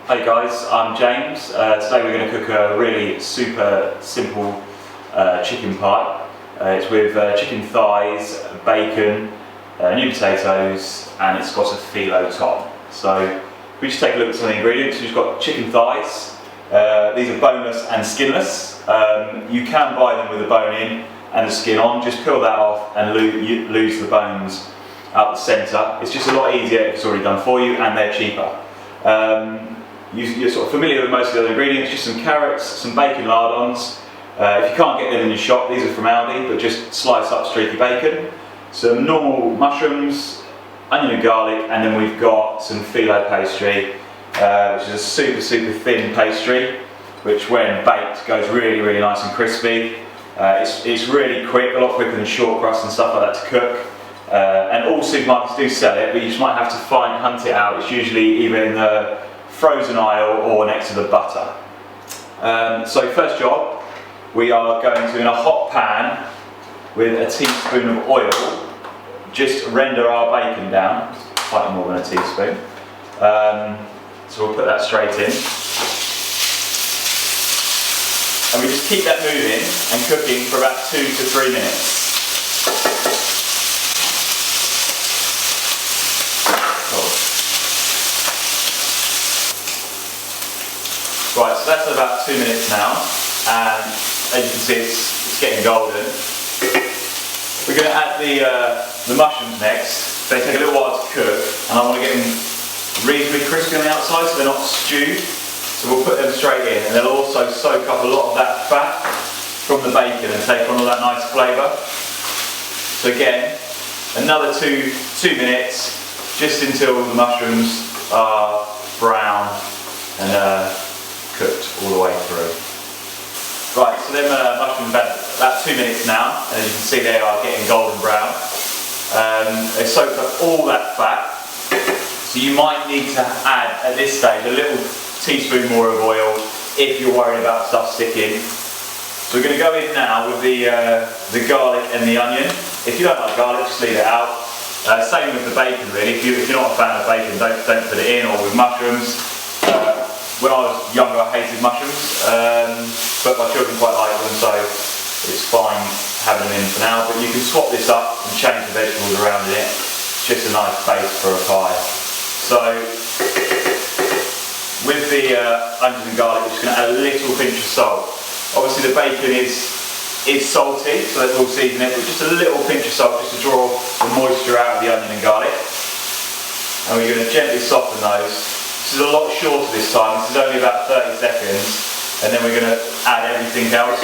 Hey guys, I'm James. Today we're going to cook a really super simple chicken pie. It's with chicken thighs, bacon, new potatoes, and it's got a Filo top. So if we just take a look at some of the ingredients, we've got chicken thighs. These are boneless and skinless. You can buy them with the bone in and the skin on. Just peel that off and lose the bones out the centre. It's just a lot easier if it's already done for you, and they're cheaper. You're sort of familiar with most of the other ingredients, just some carrots, some bacon lardons. If you can't get them in your shop, these are from Aldi, but just slice up streaky bacon. Some normal mushrooms, onion and garlic, and then we've got some Filo pastry, which is a super thin pastry, which when baked goes really nice and crispy. It's really quick, a lot quicker than short crust and stuff like that to cook. And all supermarkets do sell it, but you just might have to hunt it out. It's usually either in the frozen aisle or next to the butter. So first job, we are going to, in a hot pan with a teaspoon of oil, just render our bacon down, slightly more than a teaspoon. So we'll put that straight in. And we just keep that moving and cooking for about 2 to 3 minutes. Right, so that's about 2 minutes now, and as you can see it's getting golden. We're going to add the mushrooms next. They take a little while to cook, and I want to get them reasonably crispy on the outside so they're not stewed. So we'll put them straight in, and they'll also soak up a lot of that fat from the bacon and take on all that nice flavour. So again, another two minutes, just until the mushrooms are brown and cooked all the way through. Right, so them mushrooms about 2 minutes now, and as you can see they are getting golden brown. They soaked up all that fat, so you might need to add at this stage a little teaspoon more of oil if you're worried about stuff sticking. So we're going to go in now with the garlic and the onion. If you don't like garlic, just leave it out. Same with the bacon really. If you're not a fan of bacon, don't put it in, or with mushrooms. When I was younger I hated mushrooms, but my children quite like them, so it's fine having them in for now. But you can swap this up and change the vegetables around in it. It's just a nice base for a pie. So with the onions and garlic, we're just going to add a little pinch of salt. Obviously the bacon is salty, so we'll season it, but just a little pinch of salt just to draw the moisture out of the onion and garlic. And we're going to gently soften those. This is a lot shorter this time, this is only about 30 seconds, and then we're going to add everything else.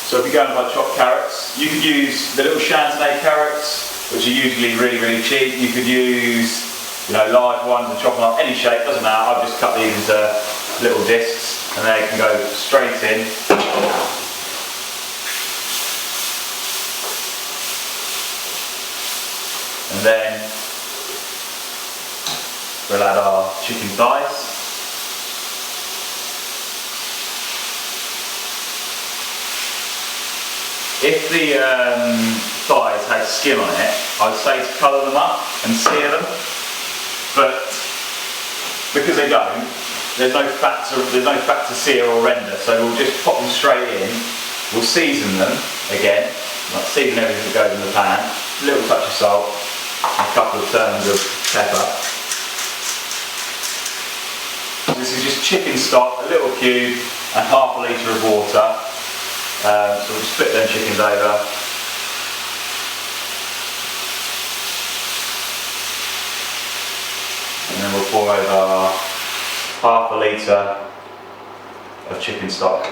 So if you're going by chopped carrots, you could use the little chantenay carrots, which are usually really cheap. You could use large ones and chop them up any shape, doesn't matter. I've just cut these into little discs, and they can go straight in. And then we'll add our chicken thighs. If the thighs had skin on it, I'd say to colour them up and sear them, but because they don't, there's no fat to sear or render, so we'll just pop them straight in. We'll season them again, like season everything that goes in the pan, a little touch of salt, a couple of turns of pepper. This is just chicken stock, a little cube, and half a litre of water. So we'll just flip them chickens over. And then we'll pour over half a litre of chicken stock.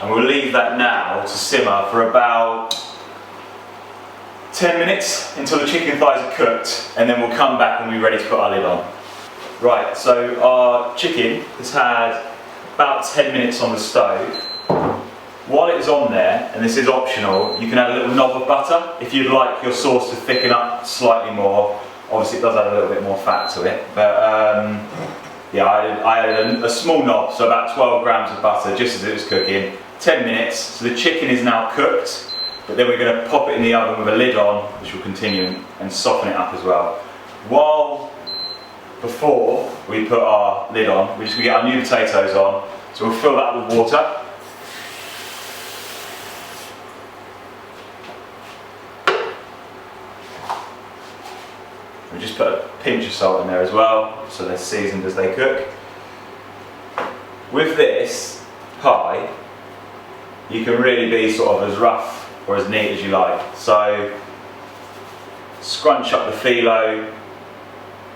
And we'll leave that now to simmer for about 10 minutes until the chicken thighs are cooked, and then we'll come back and be ready to put our lid on. Right, so our chicken has had about 10 minutes on the stove. While it is on there, and this is optional, you can add a little knob of butter if you'd like your sauce to thicken up slightly more. Obviously it does add a little bit more fat to it, but yeah, I added a small knob, so about 12 grams of butter just as it was cooking. 10 minutes, so the chicken is now cooked. but then we're going to pop it in the oven with a lid on, which will continue and soften it up as well. Before we put our lid on, we're just going to get our new potatoes on, so we'll fill that with water. We just put a pinch of salt in there as well, so they're seasoned as they cook. With this pie, you can really be sort of as rough or as neat as you like. So scrunch up the filo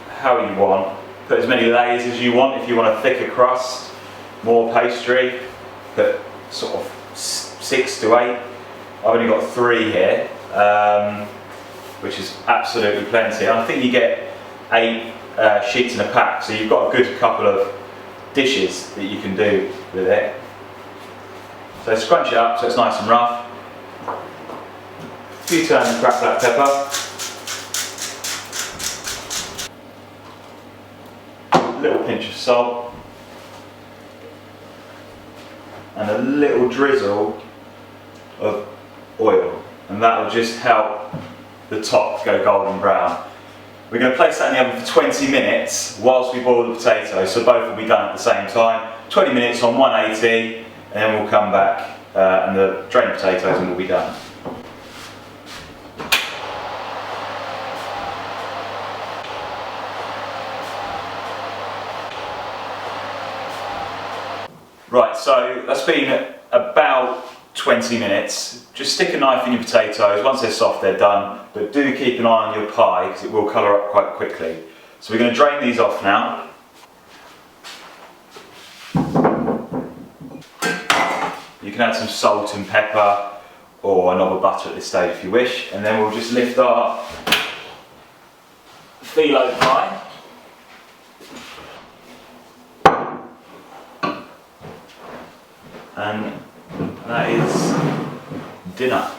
how you want. Put as many layers as you want. If you want a thicker crust, more pastry, put sort of 6 to 8. I've only got 3 here, which is absolutely plenty. And I think you get 8 sheets in a pack, so you've got a good couple of dishes that you can do with it. So scrunch it up so it's nice and rough. A few turns of cracked black pepper. A little pinch of salt. And a little drizzle of oil. And that will just help the top go golden brown. We're going to place that in the oven for 20 minutes whilst we boil the potatoes, so both will be done at the same time. 20 minutes on 180, and then we'll come back and the drained potatoes and we'll be done. Right, so that's been about 20 minutes. Just stick a knife in your potatoes. Once they're soft, they're done. But do keep an eye on your pie because it will colour up quite quickly. So we're going to drain these off now. You can add some salt and pepper or a knob of butter at this stage if you wish. And then we'll just lift our Filo pie. And that is dinner.